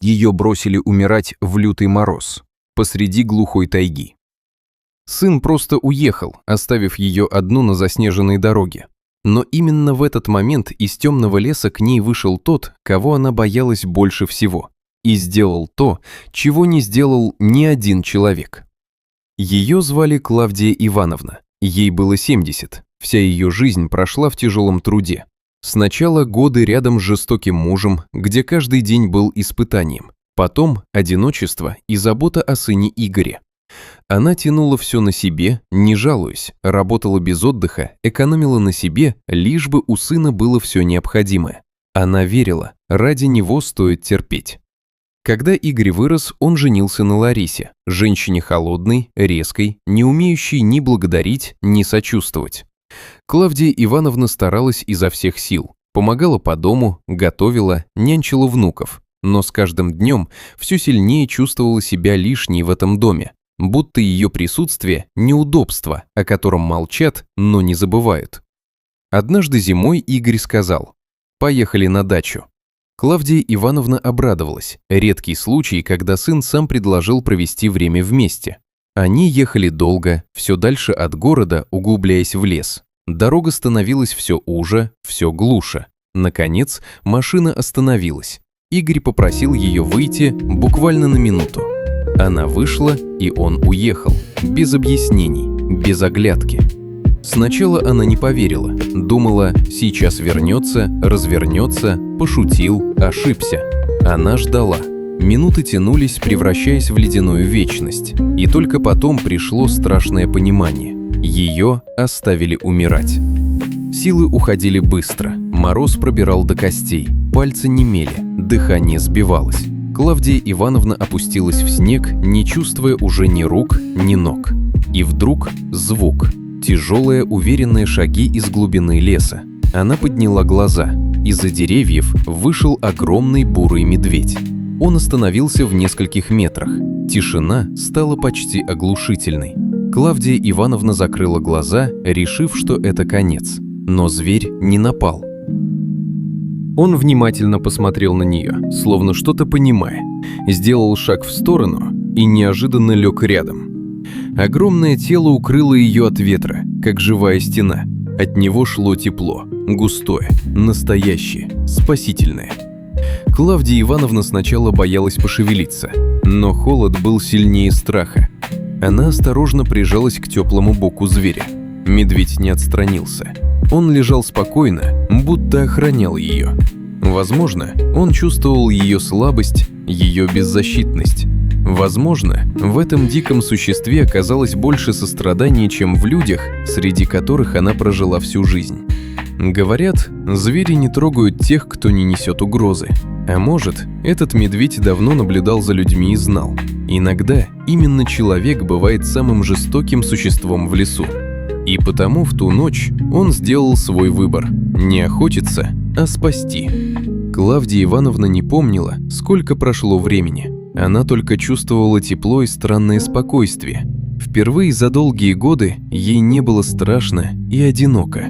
Ее бросили умирать в лютый мороз, посреди глухой тайги. Сын просто уехал, оставив ее одну на заснеженной дороге. Но именно в этот момент из темного леса к ней вышел тот, кого она боялась больше всего, и сделал то, чего не сделал ни один человек. Ее звали Клавдия Ивановна, ей было 70, вся ее жизнь прошла в тяжелом труде. Сначала годы рядом с жестоким мужем, где каждый день был испытанием, потом одиночество и забота о сыне Игоре. Она тянула все на себе, не жалуясь, работала без отдыха, экономила на себе, лишь бы у сына было все необходимое. Она верила, ради него стоит терпеть. Когда Игорь вырос, он женился на Ларисе, женщине холодной, резкой, не умеющей ни благодарить, ни сочувствовать. Клавдия Ивановна старалась изо всех сил, помогала по дому, готовила, нянчила внуков, но с каждым днем все сильнее чувствовала себя лишней в этом доме, будто ее присутствие – неудобство, о котором молчат, но не забывают. Однажды зимой Игорь сказал: «Поехали на дачу». Клавдия Ивановна обрадовалась, редкий случай, когда сын сам предложил провести время вместе. Они ехали долго, все дальше от города, углубляясь в лес. Дорога становилась все уже, все глуше. Наконец, машина остановилась. Игорь попросил ее выйти буквально на минуту. Она вышла, и он уехал, без объяснений, без оглядки. Сначала она не поверила, думала, сейчас вернется, развернется, пошутил, ошибся. Она ждала. Минуты тянулись, превращаясь в ледяную вечность, и только потом пришло страшное понимание. Ее оставили умирать. Силы уходили быстро, мороз пробирал до костей, пальцы немели, дыхание сбивалось. Клавдия Ивановна опустилась в снег, не чувствуя уже ни рук, ни ног. И вдруг звук. Тяжелые, уверенные шаги из глубины леса. Она подняла глаза. Из-за деревьев вышел огромный бурый медведь. Он остановился в нескольких метрах. Тишина стала почти оглушительной. Клавдия Ивановна закрыла глаза, решив, что это конец. Но зверь не напал. Он внимательно посмотрел на нее, словно что-то понимая, сделал шаг в сторону и неожиданно лег рядом. Огромное тело укрыло ее от ветра, как живая стена. От него шло тепло, густое, настоящее, спасительное. Клавдия Ивановна сначала боялась пошевелиться, но холод был сильнее страха. Она осторожно прижалась к теплому боку зверя. Медведь не отстранился. Он лежал спокойно, будто охранял ее. Возможно, он чувствовал ее слабость, ее беззащитность. Возможно, в этом диком существе оказалось больше сострадания, чем в людях, среди которых она прожила всю жизнь. Говорят, звери не трогают тех, кто не несет угрозы. А может, этот медведь давно наблюдал за людьми и знал. Иногда именно человек бывает самым жестоким существом в лесу. И потому в ту ночь он сделал свой выбор – не охотиться, а спасти. Клавдия Ивановна не помнила, сколько прошло времени. Она только чувствовала тепло и странное спокойствие. Впервые за долгие годы ей не было страшно и одиноко.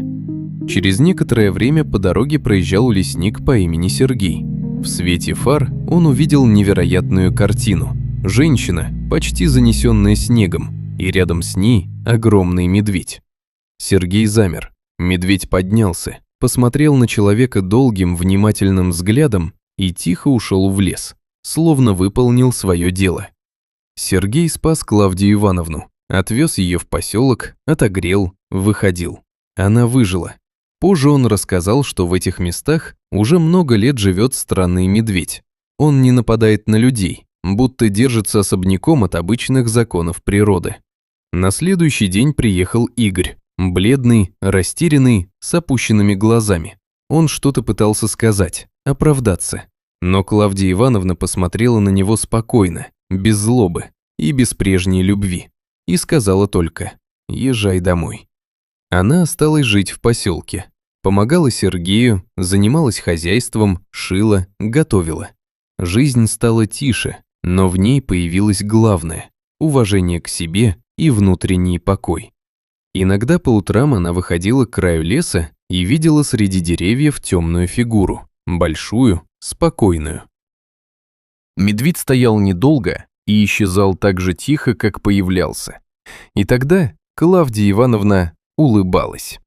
Через некоторое время по дороге проезжал лесник по имени Сергей. В свете фар он увидел невероятную картину. Женщина, почти занесенная снегом, и рядом с ней огромный медведь. Сергей замер. Медведь поднялся, посмотрел на человека долгим, внимательным взглядом и тихо ушел в лес, словно выполнил свое дело. Сергей спас Клавдию Ивановну, отвез ее в поселок, отогрел, выходил. Она выжила. Позже он рассказал, что в этих местах уже много лет живет странный медведь. Он не нападает на людей, будто держится особняком от обычных законов природы. На следующий день приехал Игорь, бледный, растерянный, с опущенными глазами. Он что-то пытался сказать, оправдаться. Но Клавдия Ивановна посмотрела на него спокойно, без злобы и без прежней любви, и сказала только: «Езжай домой». Она осталась жить в поселке, помогала Сергею, занималась хозяйством, шила, готовила. Жизнь стала тише, но в ней появилось главное – уважение к себе и внутренний покой. Иногда по утрам она выходила к краю леса и видела среди деревьев темную фигуру, большую, спокойную. Медведь стоял недолго и исчезал так же тихо, как появлялся. И тогда Клавдия Ивановна улыбалась.